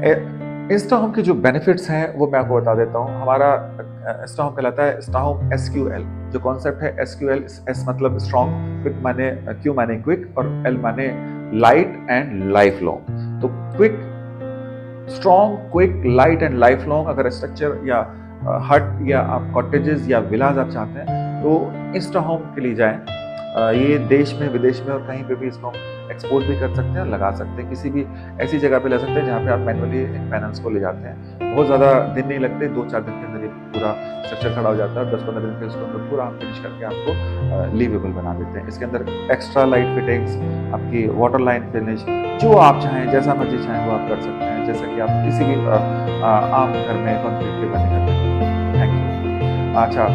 Insta home के जो benefits हैं वो मैं आपको बता देता हूँ। हमारा इंस्टा होम कहलाता है इंस्टा होम एसक्यूएल। जो कॉन्सेप्ट है एसक्यूएल, एस मतलब स्ट्रॉन्ग, क्विक माने क्यू माने क्विक और एल माने लाइट एंड लाइफ लॉन्ग। तो quick, strong, quick, light and life long अगर स्ट्रक्चर या हट या आप कॉटेजेस या विलाज आप चाहते हैं तो इंस्टा होम के लिए जाएं। ये देश में विदेश में और कहीं पे भी इसको एक्सपोर्ट भी कर सकते हैं, लगा सकते हैं, किसी भी ऐसी जगह पे ले सकते हैं जहाँ पे आप मैनुअली पैनल्स को ले जाते हैं। बहुत ज़्यादा दिन नहीं लगते, 2-4 दिन के अंदर ये पूरा स्ट्रक्चर खड़ा हो जाता है और 10-15 दिन के उसके अंदर पूरा हम फिनिश करके आपको लिवेबल बना देते हैं। इसके अंदर एक्स्ट्रा लाइट फिटिंग्स, आपकी वाटर लाइन फिनिश, जो आप चाहें जैसा मर्जी चाहें वो आप कर सकते हैं, जैसा कि आप किसी भी आम घर में कंक्रीट के बने घर में। Thank you. अच्छा,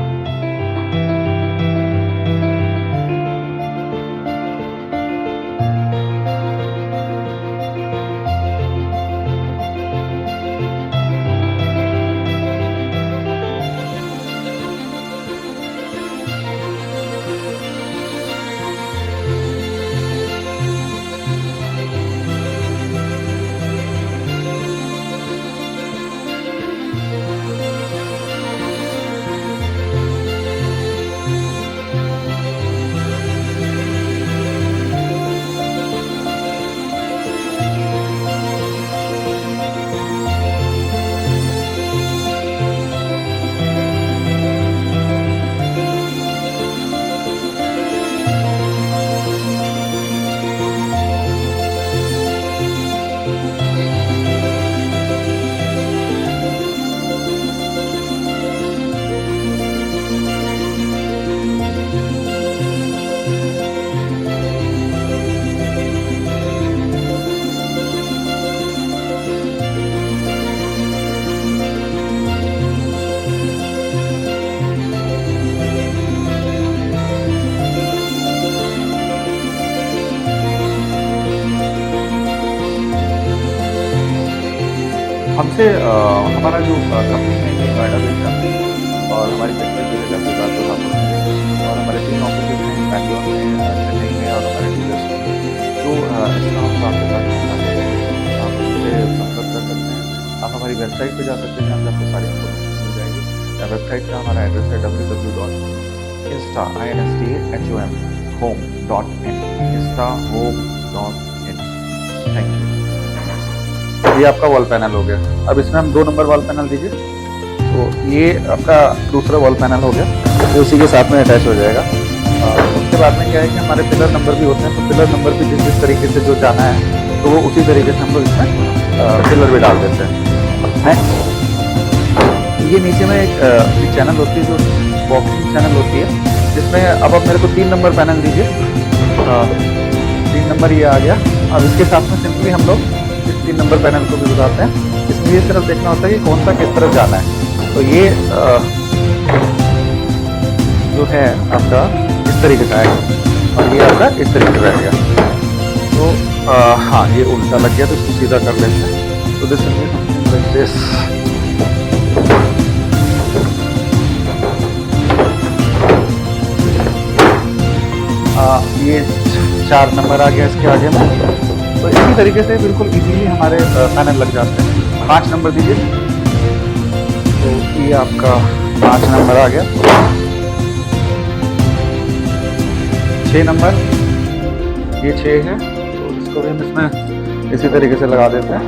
हमसे हमारा जो कंपनी है ये नोएडा बेस्ड कंपनी है और हमारी फैक्ट्री जो है लखनऊ कोल्हापुर में और हमारे 3 ऑफिस हैं बैंगलोर में, चेन्नई में और हमारे डीलर्स में। तो इसका हम आपके पास आप हमसे संपर्क कर सकते हैं। आप हमारी वेबसाइट पे जा सकते हैं जहाँ पे आपको सारी इन्फॉर्मेशन मिल जाएगी। वेबसाइट का हमारा एड्रेस है www.instahom.in, instahome.in। Thank you. ये आपका वॉल पैनल हो गया। अब इसमें हम 2 नंबर वॉल पैनल दीजिए। तो ये आपका दूसरा वॉल पैनल हो गया, जो उसी के साथ में अटैच हो जाएगा। उसके बाद में क्या है कि हमारे पिलर नंबर भी होते हैं, तो पिलर नंबर भी जिस तरीके से जो जाना है तो वो उसी तरीके से हम लोग इसमें पिलर भी डाल देते हैं। ये नीचे में एक चैनल होती है जो बॉक्सिंग चैनल होती है, जिसमें अब आप मेरे को 3 नंबर पैनल दीजिए। 3 नंबर ये आ गया। अब इसके साथ में सिंपली हम लोग 3 नंबर पैनल को भी बताते हैं। इसमें ये सिर्फ देखना होता है कि कौन सा किस तरफ जाना है। तो ये जो है आपका इस तरीके से आएगा और ये आपका इस तरीके से रहेगा। तो हाँ, ये उल्टा लग गया तो इसको सीधा कर लेते हैं। तो this will be something like this. ये 4 नंबर आ गया इसके आगे में। तो इसी तरीके से बिल्कुल इजीली हमारे पैनल लग जाते हैं। 5 नंबर दीजिए। तो ये आपका 5 नंबर आ गया। 6 नंबर, ये 6 है, तो इसको भी हम इसमें इसी तरीके से लगा देते हैं।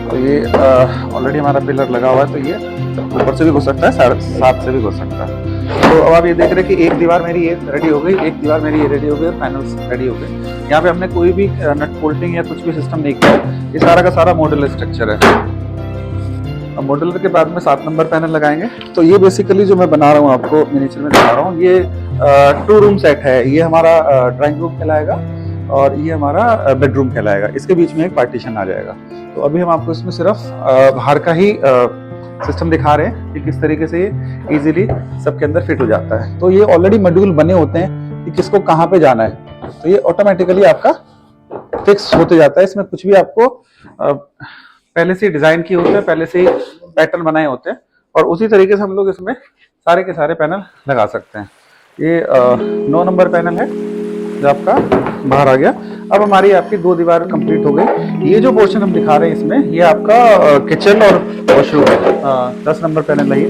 तो ये ऑलरेडी हमारा पिलर लगा हुआ है, तो ये ऊपर से भी घुस सकता है, 7.5 से भी घुस सकता है। तो अब आप ये देख रहे हैं कि एक दीवार मेरी ये रेडी हो गई, एक दीवार मेरी ये रेडी हो गई, पैनल्स रेडी हो गए। यहाँ पे हमने कोई भी नट बोल्टिंग या कुछ भी सिस्टम नहीं किया है। ये सारा का सारा मॉड्यूलर स्ट्रक्चर है। अब मॉड्यूलर के बाद में 7 नंबर पैनल लगाएंगे। तो ये बेसिकली जो मैं बना रहा हूँ आपको मिनिएचर में दिखा रहा हूँ, ये 2 रूम सेट है। ये हमारा ड्राइंग रूम कहलाएगा और ये हमारा बेडरूम कहलाएगा। इसके बीच में एक पार्टीशन आ जाएगा। तो अभी हम आपको इसमें सिर्फ बाहर का ही सिस्टम दिखा रहे हैं कि किस तरीके से ये इजीली सबके अंदर फिट हो जाता है। तो ये ऑलरेडी मॉड्यूल बने होते हैं कि किसको कहाँ पे जाना है, तो ये ऑटोमेटिकली आपका फिक्स होते जाता है। इसमें कुछ भी आपको पहले से डिजाइन किए होते हैं, पहले से ही पैटर्न बनाए होते हैं और उसी तरीके से हम लोग इसमें सारे के सारे पैनल लगा सकते हैं। ये 9 नंबर पैनल है। जो आपका बाहर आ गया। अब हमारी आपकी 2 दीवार कंप्लीट हो गई। ये जो पोर्शन हम दिखा रहे हैं इसमें, ये आपका किचन और वॉशरूम है। 10 नंबर पैनल है ये।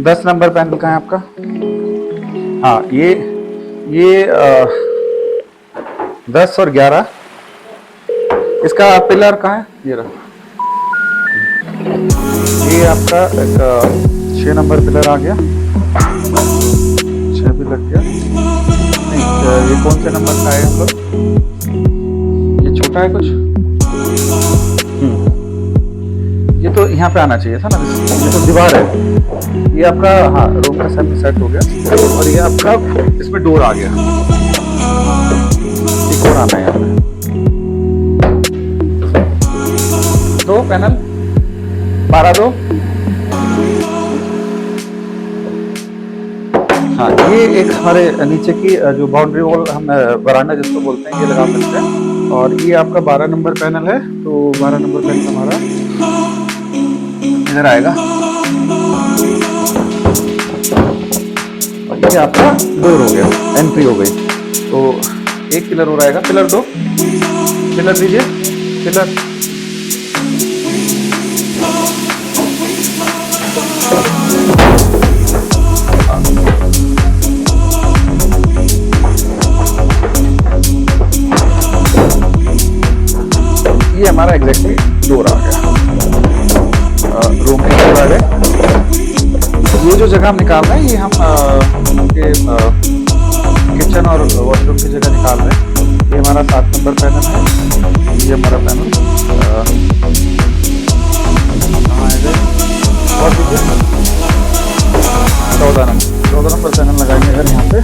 10 नंबर पैनल कहाँ है आपका? हाँ, ये 10 और 11। इसका पिलर कहाँ है? ये रहा। ये आपका 6 नंबर पिलर आ गया। 6 भी लग गया। नहीं, ये कौन से नंबर का है हम लोग? ये छोटा है कुछ। ये तो यहाँ पे आना चाहिए था ना, ये तो दीवार है। ये आपका, हाँ, रूम का सेट हो गया। और ये आपका इसमें डोर आ गया। एक और आना है यहाँ पे। 2 पैनल 12-2। हाँ, ये एक हमारे नीचे की जो बाउंड्री वॉल, हम वरांडा जिसको बोलते हैं, ये लगा सकते हैं। और ये आपका 12 नंबर पैनल है। तो 12 नंबर पैनल हमारा इधर आएगा। और ये आपका डोर हो गया, एंट्री हो गई। तो एक पिलर और आएगा। पिलर 2, पिलर दीजिए, पिलर। ये हमारा एग्जैक्टली डोर आ गया, रूम में डोर आ गए। ये जो जगह हम निकाल रहे हैं, ये हम उनके किचन और वॉशरूम की जगह निकाल रहे हैं। ये हमारा 7 नंबर पैनल है। ये हमारा पैनल कहाँ है? और 14 नंबर पैनल लगाएंगे अगर यहाँ पे।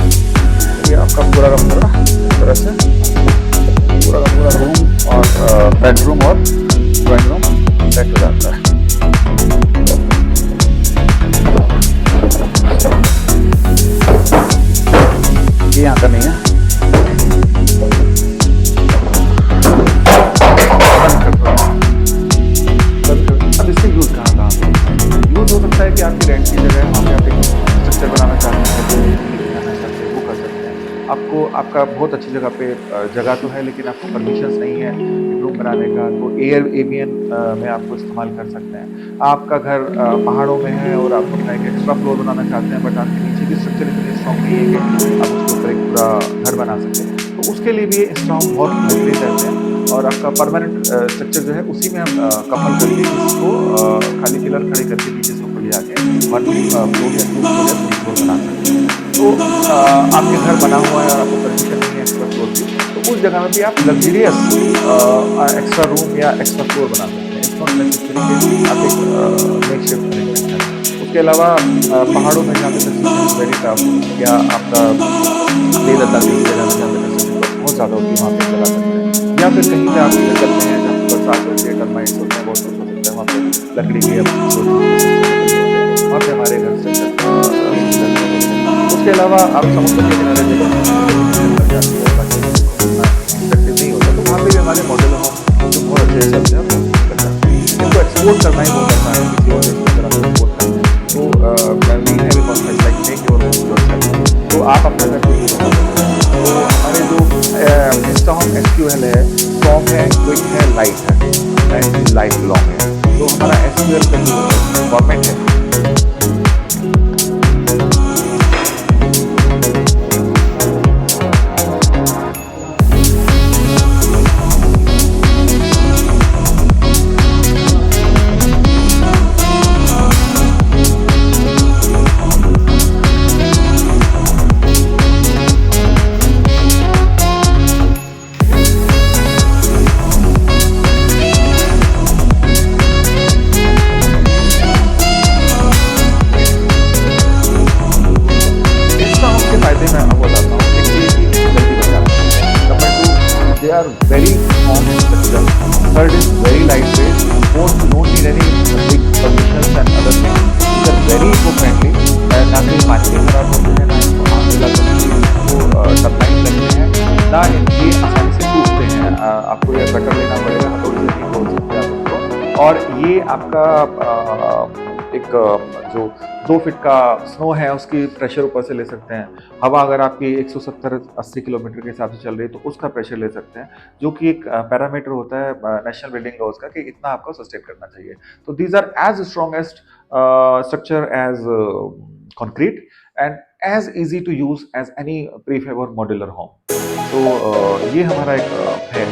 ये आपका पूरा का पूरा इस तरह से पूरा का पूरा रूम और बेडरूम और ड्राइंग रूम सेट हो जाता है। ये यहाँ का नहीं है। अब इससे यूज कहाँ यूज हो सकता है कि आपकी रेंट की जगह है, वहाँ पे आप एक स्ट्रक्चर बनाना चाहते हैं, वो कर सकते हैं। आपको आपका बहुत अच्छी जगह पे जगह तो है, लेकिन आपको परमिशंस नहीं है रूम बनाने का, तो एयरबीएन में आपको इस्तेमाल कर सकते हैं। आपका घर पहाड़ों में है और आप अपना एक एक्स्ट्रा फ्लोर बनाना चाहते हैं, बट आपके नीचे की स्ट्रक्चर इतनी स्ट्रॉन्ग नहीं है कि आप उसके ऊपर एक पूरा घर बना सकें, तो उसके लिए भी ये स्ट्रॉन्ग बहुत बेहतरीन रहते हैं। और आपका परमानेंट स्ट्रक्चर जो है उसी में हम कपल करके इसको खाली पिलर खड़े करके नीचे से ऊपर ले जाके 1 फ्लोर या 2 फ्लोर या 3 फ्लोर बना सकते हैं। तो आपके घर बना हुआ है और आपको परमिशन नहीं है एक्स्ट्रा फ्लोर की, तो उस जगह में भी आप लग्जरियस एक्स्ट्रा रूम या एक्स्ट्रा फ्लोर बना सकते हैं। इट्स नॉट नेसेसरी कि आप एक मेकशिफ्ट अरेंजमेंट करें। उसके अलावा पहाड़ों में जहाँ पे वेरी टफ, या आपका लेह लद्दाख की जगह में जहाँ पे बहुत ज़्यादा होती है, वहाँ पे लगा सकते हैं। या फिर कहीं पे आप चलते हैं जहाँ पर बरसात होती है, टर्माइट्स होते हैं, बहुत कुछ हो सकता है, वहाँ पे लकड़ी के वहाँ पे हमारे घर से उसके अलावा आप समुद्र के किनारे नहीं होता, तो वहाँ पे भी हमारे मॉडल होम जो बहुत अच्छे चलते हैं, इनको एक्सपोर्ट करना ही बहुत आसान है, किसी और देश की तरफ एक्सपोर्ट करना है। तो आप अपने घर को यूज कर सकते हैं। तो हमारे जो इंस्टाहोम SQL है, स्ट्रॉन्ग है, क्विक है, लाइट है, लाइफ लॉन्ग है। तो हमारा SQL का जो फॉर्मेट है, are very strong in structure. Third is very lightweight. Fourth, you don't need any big permissions and other things. These are very eco-friendly. ना तो ये पानी के खराब होते हैं, ना इनको आग लगा टर्बाइन लगते हैं, ना इनके आसानी से टूटते हैं। आपको ये कटर लेना पड़ेगा, हथौड़ी से नहीं तोड़ सकते आप उसको। और ये आपका जो 2 फीट का स्नो है उसकी प्रेशर ऊपर से ले सकते हैं। हवा अगर आपकी 170-80 किलोमीटर के हिसाब से चल रही है तो उसका प्रेशर ले सकते हैं, जो कि एक पैरामीटर होता है नेशनल बिल्डिंग लॉज का कि इतना आपको सस्टेन करना चाहिए। तो these are as strongest structure as concrete and as easy to use as any prefab और मॉड्यूलर होम। तो ये हमारा एक है।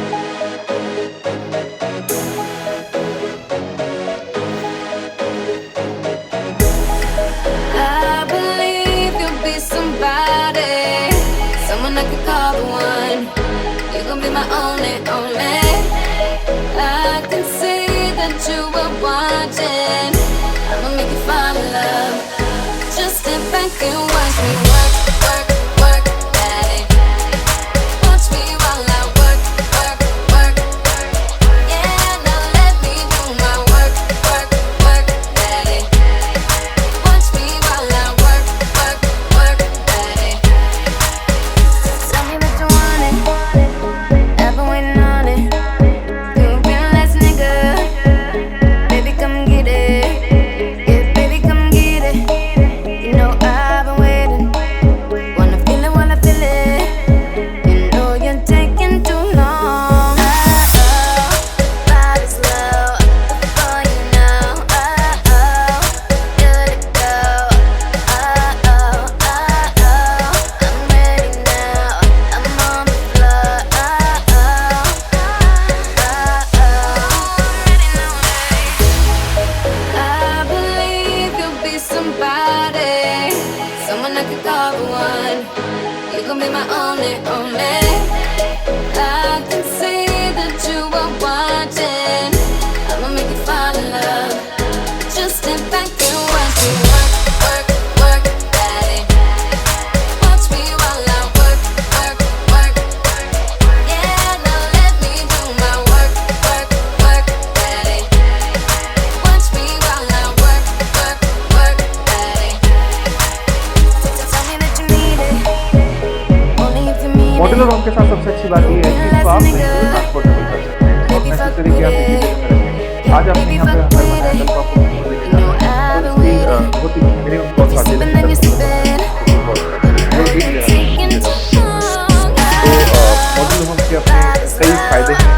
Someone I could call the one. You're gonna be my only, only. I can see that you were watching. I'ma make you fall in love. Just step back and watch me work, work, work, daddy. Watch me while I work, work, work. Yeah, now let me do my work, work, work, daddy. Watch me while I work, work, work, daddy. Tell me that you want it. I've been waiting on it. You've been last nigga. Baby, come get it. Yeah, baby, come get it. You know I've been waiting. Wanna feel it while I feel it. You know you're taking too long. Body's low before you know. Good to go. I'm ready now. I'm on the floor. I believe you'll be somebody, someone I could call the one. You're gonna be my only, only. I can see that you are watching. I'ma make you fall in love. Just step back and watch me work, work, work, daddy. Watch me while I work, work, work. Yeah, now let me do my work, work, work, daddy. Watch me while I work, work, work, daddy. Tell me that you need it, only if you mean modular it. Home के साथ सबसे अच्छी बात ये है कि इसको आप कहीं पे ट्रांसपोर्टेबल कर सकते हैं और नेसेसरी कि आप एक ही जगह करेंगे। आज आपने यहाँ पे अंदर बनाया कल को आपको कहीं और लेके जाना है, तो इसकी बहुत ही मिनिमम कॉस्ट आती है, लेकिन बहुत जो एक जगह तो मॉड्यूलर होम के अपने कई फायदे हैं।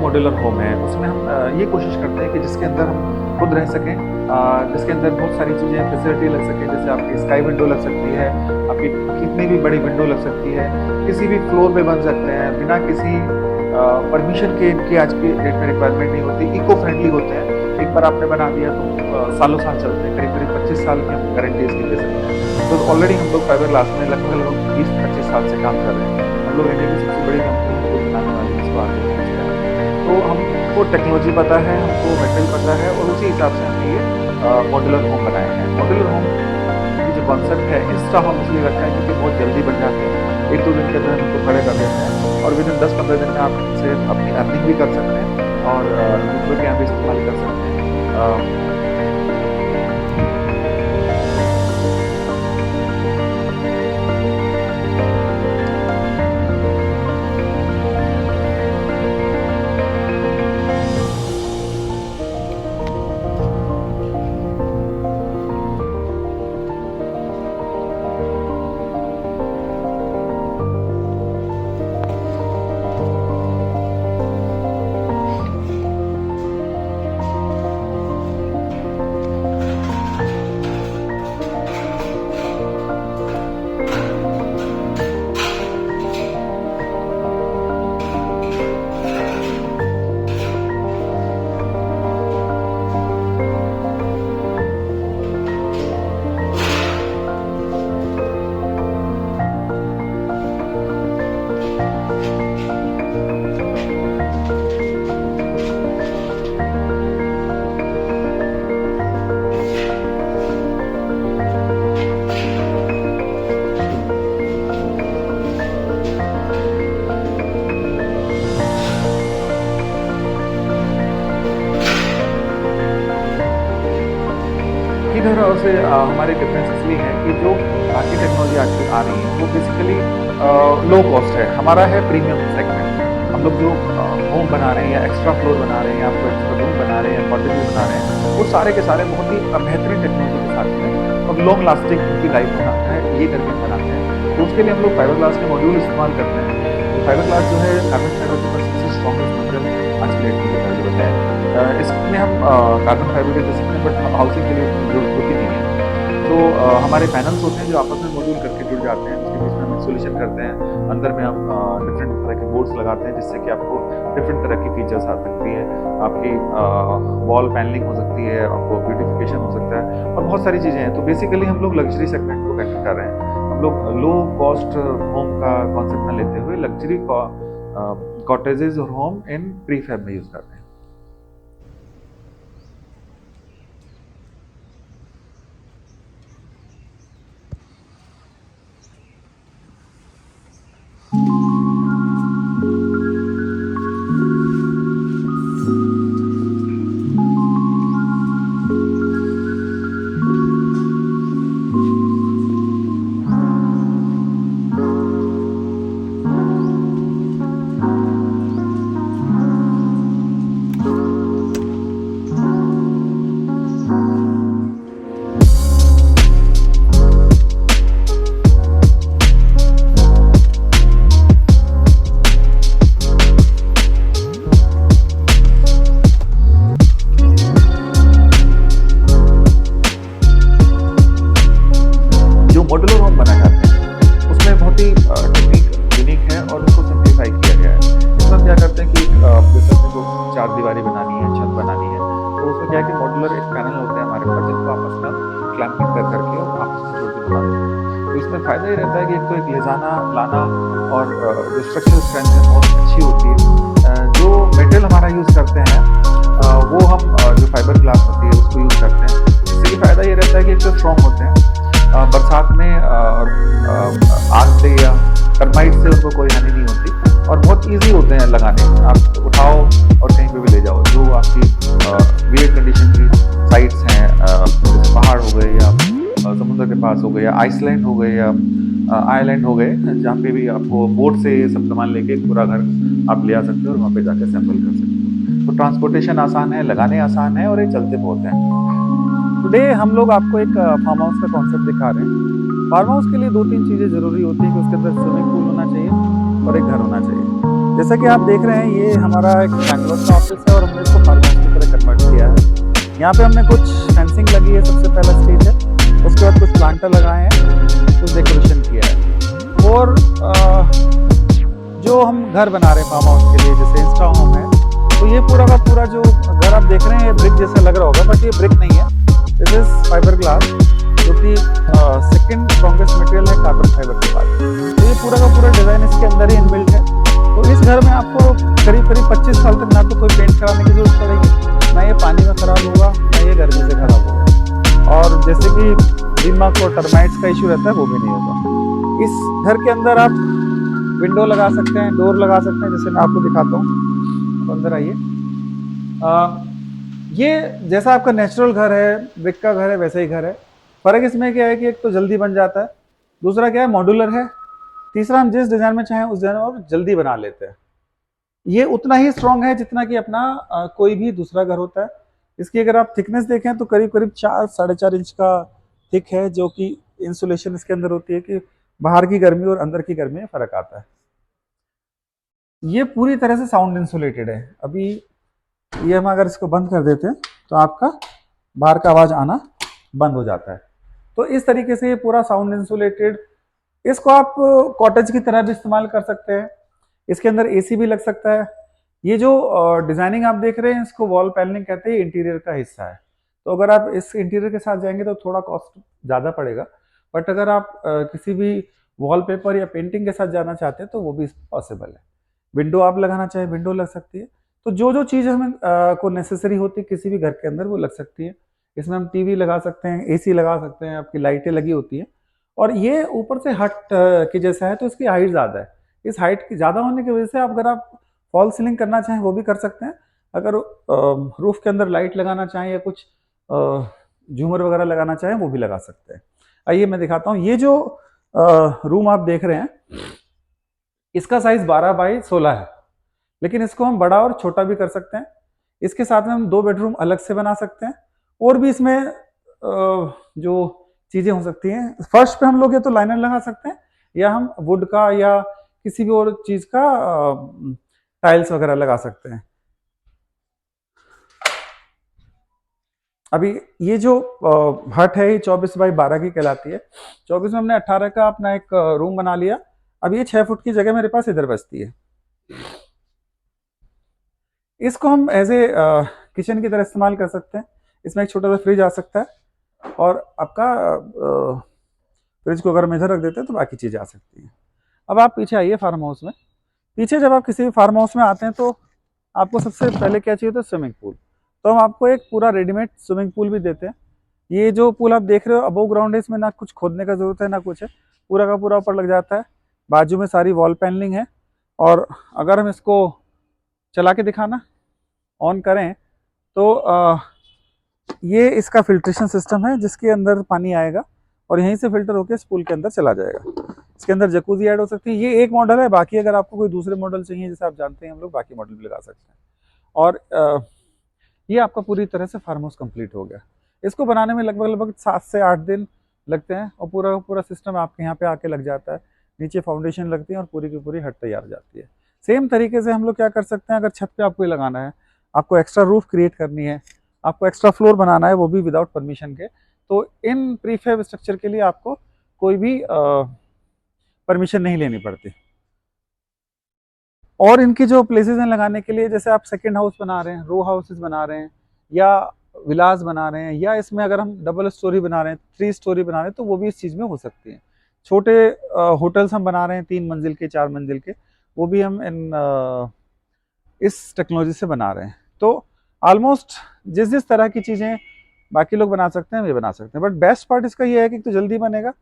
मॉड्यूलर होम है उसमें हम ये कोशिश करते हैं कि जिसके अंदर हम खुद रह सकें, जिसके अंदर बहुत सारी चीज़ें फैसिलिटी लग सके, जैसे आपकी स्काई विंडो लग सकती है, आपकी कितनी भी बड़ी विंडो लग सकती है, किसी भी फ्लोर पे बन सकते हैं बिना किसी परमिशन के। इनकी आज की डेट में रिक्वायरमेंट नहीं होती, इको फ्रेंडली होते हैं। एक बार आपने बना दिया तो सालों साल चलते हैं, करीब करीब 25 साल की हम गारंटी इसकी दे सकते हैं। तो ऑलरेडी हम लोग फाइबर ग्लास में लगभग 20-25 साल से काम कर रहे हैं। हम लोग इंडिया की सबसे बड़ी कंपनी है जो बनाने वाली इसको आगे पहुँच गया है। तो हमको टेक्नोलॉजी पता है, हमको मेटल पता है, और उसी हिसाब से हमने ये मॉड्यूलर होम बनाए हैं। मॉड्यूलर होम की जो कॉन्सेप्ट है, इंस्टा होम इसलिए रखा है क्योंकि बहुत जल्दी बन जाते हैं, 1-2 दिन के अंदर हम उनको खड़े कर देते हैं, और विदिन 10-15 दिन में आप इनसे अपनी अर्निंग भी कर सकते हैं और दूसरों के यहाँ भी इस्तेमाल कर सकते हैं। की तरह से हमारे डिफरेंस इसलिए है कि जो बाकी टेक्नोलॉजी आजकल आ रही है वो बेसिकली लो कॉस्ट है, हमारा है प्रीमियम सेगमेंट। हम लोग जो होम बना रहे हैं या एक्स्ट्रा फ्लोर बना रहे हैं, आपको एक्स्ट्रा रूम बना रहे हैं, कॉटेजेस बना रहे हैं, वो सारे के सारे बहुत ही बेहतरीन टेक्नोलॉजी के साथ में और लॉन्ग लास्टिंग उनकी लाइफ बनाता है, ये करके बनाते हैं। तो उसके लिए हम लोग फाइबर ग्लास के मॉड्यूल इस्तेमाल करते हैं। तो फाइबर ग्लास जो है कार्बन फाइबर के पास सबसे स्ट्रॉन्गेस्ट मटेरियल आज की डेट में अवेलेबल है। इसमें हम कार्बन फाइबर के दे सकते हैं, बट हाउसिंग के लिए जरूरत होती नहीं है। तो हमारे पैनल्स होते हैं जो आपस में मॉड्यूल करके जुड़ जाते हैं, उसके बीच में हम इंसुलेशन करते हैं, अंदर में हम डिफरेंट तरह के बोर्ड्स लगाते हैं जिससे कि आपको डिफरेंट तरह की फीचर्स आ सकती है। आपकी वॉल पैनलिंग हो सकती है, आपको ब्यूटिफिकेशन हो सकता है, और बहुत सारी चीज़ें हैं। तो बेसिकली हम लोग लग्जरी सेगमेंट को कैटर कर रहे हैं। हम लोग लो कॉस्ट होम का कॉन्सेप्ट न लेते हुए लग्जरी कॉटेजेस और होम इन प्रीफैब में यूज़ कर रहे हैं। मॉड्यूलर होम बना जाते हैं उसमें बहुत ही टेक्निक यूनिक है और उसको सिंप्लीफाई किया गया है। इसमें हम क्या करते हैं कि जैसे अपने को 4 दीवारी बनानी है, छत बनानी है, तो उसमें क्या है कि मॉड्यूलर एक पैनल होते हैं हमारे पास जिनको आपस में क्लैंपिंग कर करके और आपस में जोड़ के बना देते हैं। तो इसमें फ़ायदा ये रहता है कि एक तो एक ले जाना लाना और जो स्ट्रक्चरल स्ट्रेंथ है बहुत अच्छी होती है। जो मेटेरियल हमारा यूज़ करते हैं वो हम जो फाइबर ग्लास होती है उसको यूज़ करते हैं। इससे फ़ायदा ये रहता है कि एक तो स्ट्रॉन्ग होते हैं, बरसात में आग से या टर्माइट से उनको कोई हानि नहीं होती, और बहुत इजी होते हैं लगाने। आप उठाओ और कहीं पे भी ले जाओ। जो आपकी वियर्ड कंडीशन की साइट्स हैं, जैसे पहाड़ हो गए या समुद्र के पास हो गए या आइसलैंड हो गए या आइलैंड हो गए, जहाँ पे भी आपको बोट से सब सामान लेके एक पूरा घर आप ले आ सकते हो और वहाँ पे जाके असेंबल कर सकते हो। तो ट्रांसपोर्टेशन आसान है, लगाने आसान है, और ये चलते बहुत हैं। टुडे हम लोग आपको एक फार्म हाउस का कॉन्सेप्ट दिखा रहे हैं। फार्म हाउस के लिए 2-3 चीज़ें ज़रूरी होती है कि उसके अंदर स्विमिंग पूल होना चाहिए और एक घर होना चाहिए। जैसा कि आप देख रहे हैं ये हमारा एक बैंगलोर का ऑफिस है और हमने इसको फार्म हाउस की तरह कन्वर्ट किया है। यहाँ पे हमने कुछ फेंसिंग लगी है, सबसे पहला स्टेज है। उसके बाद कुछ प्लांटर लगाए हैं, कुछ डेकोरेशन किया है। और जो हम घर बना रहे हैं फार्म हाउस के लिए, जैसे इंस्टा होम है, तो ये पूरा का पूरा जो घर आप देख रहे हैं ये ब्रिक जैसा लग रहा होगा, बट ये ब्रिक नहीं है, दिस इज फाइबर ग्लास, जो कि सेकंड स्ट्रॉन्गेस्ट मटेरियल है कार्बन फाइबर के बाद। तो ये पूरा का पूरा डिजाइन इसके अंदर ही इनबिल्ट है। तो इस घर में आपको करीब 25 साल तक ना तो कोई पेंट कराने की जरूरत पड़ेगी, ना ये पानी में खराब होगा, ना ये गर्मी से खराब होगा, और जैसे कि दीमक और टर्माइट्स का इशू रहता है वो भी नहीं होगा। इस घर के अंदर आप विंडो लगा सकते हैं, डोर लगा सकते हैं, जैसे मैं आपको दिखाता हूँ। तो अंदर आइए। ये जैसा आपका नेचुरल घर है, ब्रिक का घर है, वैसा ही घर है। फर्क इसमें क्या है कि एक तो जल्दी बन जाता है, दूसरा क्या है मॉड्यूलर है, तीसरा हम जिस डिजाइन में चाहें उस डिजाइन में और जल्दी बना लेते हैं। ये उतना ही स्ट्रॉन्ग है जितना कि अपना कोई भी दूसरा घर होता है। इसकी अगर आप थिकनेस देखें तो करीब करीब 4-4.5 इंच का थिक है, जो कि इंसुलेशन इसके अंदर होती है कि बाहर की गर्मी और अंदर की गर्मी में फर्क आता है। ये पूरी तरह से साउंड इंसुलेटेड है। अभी ये हम अगर इसको बंद कर देते हैं तो आपका बाहर का आवाज आना बंद हो जाता है। तो इस तरीके से ये पूरा साउंड इंसुलेटेड, इसको आप कॉटेज की तरह भी इस्तेमाल कर सकते हैं। इसके अंदर एसी भी लग सकता है। ये जो डिजाइनिंग आप देख रहे हैं इसको वॉल पैनलिंग कहते हैं, इंटीरियर का हिस्सा है। तो अगर आप इस इंटीरियर के साथ जाएंगे तो थोड़ा कॉस्ट ज़्यादा पड़ेगा, बट अगर आप किसी भी वॉलपेपर या पेंटिंग के साथ जाना चाहते हैं तो वो भी पॉसिबल है। विंडो आप लगाना चाहे विंडो लग सकती है। तो जो जो चीज़ हमें को नेसेसरी होती है किसी भी घर के अंदर वो लग सकती है। इसमें हम टीवी लगा सकते हैं, एसी लगा सकते हैं, आपकी लाइटें लगी होती हैं। और ये ऊपर से हट के जैसा है तो इसकी हाइट ज़्यादा है। इस हाइट की ज़्यादा होने की वजह से आप अगर आप फॉल सीलिंग करना चाहें वो भी कर सकते हैं। अगर रूफ के अंदर लाइट लगाना चाहें या कुछ झूमर वगैरह लगाना चाहें वो भी लगा सकते हैं। आइए मैं दिखाता हूँ। ये जो रूम आप देख रहे हैं इसका साइज 12x16 है, लेकिन इसको हम बड़ा और छोटा भी कर सकते हैं। इसके साथ में हम 2 बेडरूम अलग से बना सकते हैं। और भी इसमें जो चीजें हो सकती हैं, फर्श पे हम लोग या तो लाइनर लगा सकते हैं या हम वुड का या किसी भी और चीज का टाइल्स वगैरह लगा सकते हैं। अभी ये जो हट है ये 24x12 की कहलाती है। 24 में हमने 18 का अपना एक रूम बना लिया। अब ये 6 फुट की जगह मेरे पास इधर बचती है। इसको हम एज ए किचन की तरह इस्तेमाल कर सकते हैं। इसमें एक छोटा सा फ्रिज आ सकता है और आपका फ्रिज को अगर हम इधर रख देते हैं तो बाकी चीज़ें आ सकती हैं। अब आप पीछे आइए फार्म हाउस में। पीछे जब आप किसी भी फार्म हाउस में आते हैं तो आपको सबसे पहले क्या चाहिए होता है, स्विमिंग पूल। तो हम आपको एक पूरा रेडीमेड स्विमिंग पूल भी देते हैं। ये जो पूल आप देख रहे हो अबव ग्राउंड है, इसमें ना कुछ खोदने का जरूरत है ना कुछ है, पूरा का पूरा ऊपर लग जाता है। बाजू में सारी वॉल पैनलिंग है। और अगर हम इसको चला के दिखाना ऑन करें तो ये इसका फिल्ट्रेशन सिस्टम है जिसके अंदर पानी आएगा और यहीं से फिल्टर होकर इस पूल के अंदर चला जाएगा। इसके अंदर जकूजी ऐड हो सकती है। ये एक मॉडल है, बाकी अगर आपको कोई दूसरे मॉडल चाहिए जैसे आप जानते हैं हम लोग बाकी मॉडल भी लगा सकते हैं। और ये आपका पूरी तरह से फार्म हाउस कंप्लीट हो गया। इसको बनाने में लगभग 7 से 8 दिन लगते हैं और पूरा पूरा सिस्टम आपके यहाँ पे आके लग जाता है। नीचे फाउंडेशन लगती है और पूरी की पूरी हट तैयार हो जाती है। सेम तरीके से हम लोग क्या कर सकते हैं, अगर छत पे आपको लगाना है, आपको एक्स्ट्रा रूफ क्रिएट करनी है, आपको एक्स्ट्रा फ्लोर बनाना है वो भी विदाउट परमिशन के, तो इन प्रीफैब स्ट्रक्चर के लिए आपको कोई भी परमिशन नहीं लेनी पड़ती। और इनकी जो प्लेसेस हैं लगाने के लिए, जैसे आप सेकंड हाउस बना रहे हैं, रो हाउसेस बना रहे हैं या विलास बना रहे हैं, या इसमें अगर हम डबल स्टोरी बना रहे हैं, 3 स्टोरी बना रहे हैं, तो वो भी इस चीज़ में हो सकती हैं। छोटे होटल्स हम बना रहे हैं 3 मंजिल के 4 मंजिल के, वो भी हम इस टेक्नोलॉजी से बना रहे हैं। तो ऑलमोस्ट जिस तरह की चीज़ें बाकी लोग बना सकते हैं हम ये बना सकते हैं। बट बेस्ट पार्ट इसका ये है कि तो जल्दी बनेगा,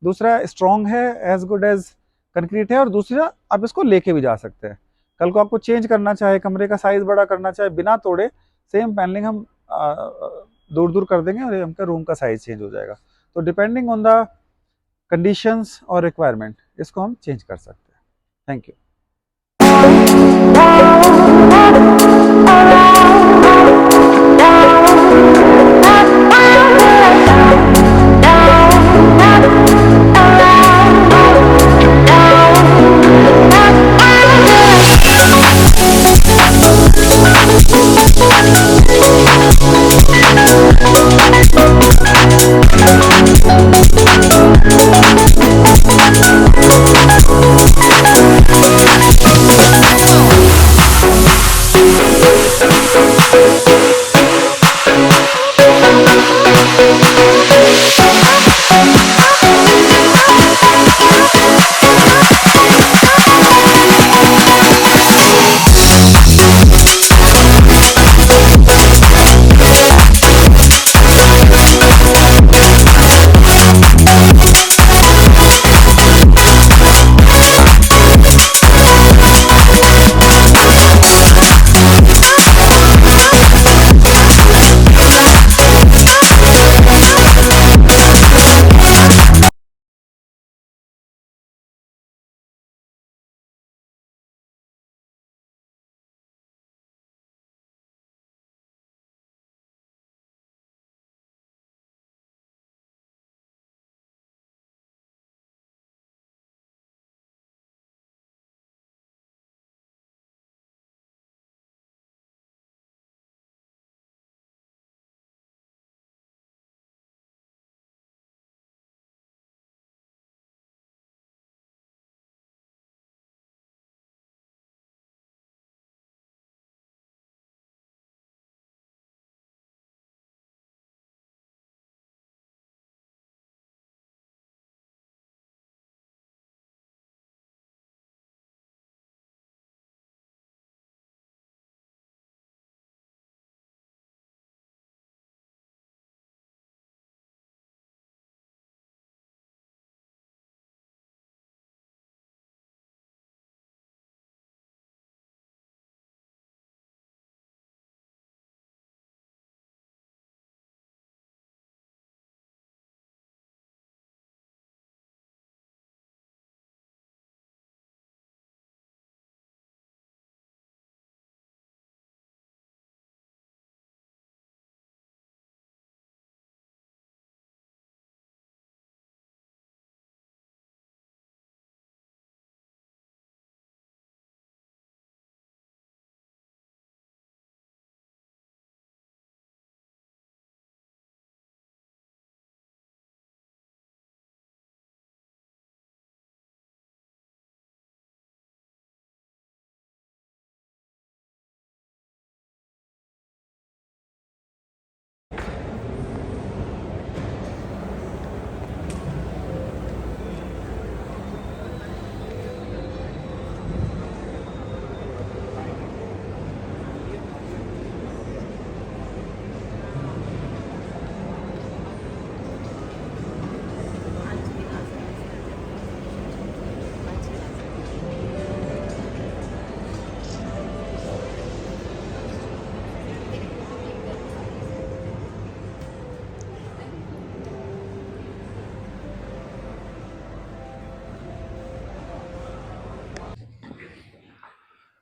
दूसरा स्ट्रॉन्ग है, एज गुड एज कंक्रीट है, और दूसरा आप इसको लेके भी जा सकते हैं। कल को आपको चेंज करना चाहे, कमरे का साइज बड़ा करना चाहे, बिना तोड़े सेम पैनलिंग हम दूर दूर कर देंगे और हमका रूम का साइज चेंज हो जाएगा। तो डिपेंडिंग ऑन द कंडीशंस और रिक्वायरमेंट इसको हम चेंज कर सकते हैं। Thank you.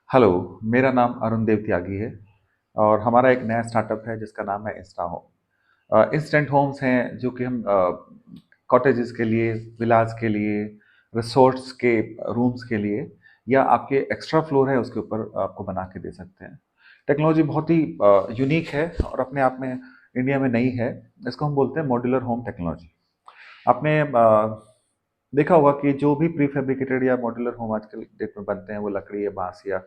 हेलो, मेरा नाम अरुण देव त्यागी है और हमारा एक नया स्टार्टअप है जिसका नाम है इंस्टा होम। इंस्टेंट होम्स हैं जो कि हम कॉटेजेस के लिए, विलास के लिए, रिसोर्ट्स के रूम्स के लिए या आपके एक्स्ट्रा फ्लोर है उसके ऊपर आपको बना के दे सकते हैं। टेक्नोलॉजी बहुत ही यूनिक है और अपने आप में इंडिया में नई है। इसको हम बोलते हैं मॉड्यूलर होम टेक्नोलॉजी। आपने देखा होगा कि जो भी प्री फैब्रिकेटेड या मॉड्यूलर होम आजकल डेट में बनते हैं वो लकड़ी या बांस या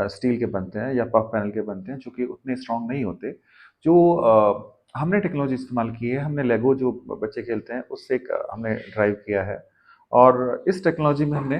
स्टील के बनते हैं या पफ पैनल के बनते हैं जो कि उतने स्ट्रांग नहीं होते। जो हमने टेक्नोलॉजी इस्तेमाल की है, हमने लेगो जो बच्चे खेलते हैं उससे एक हमने ड्राइव किया है और इस टेक्नोलॉजी में हमने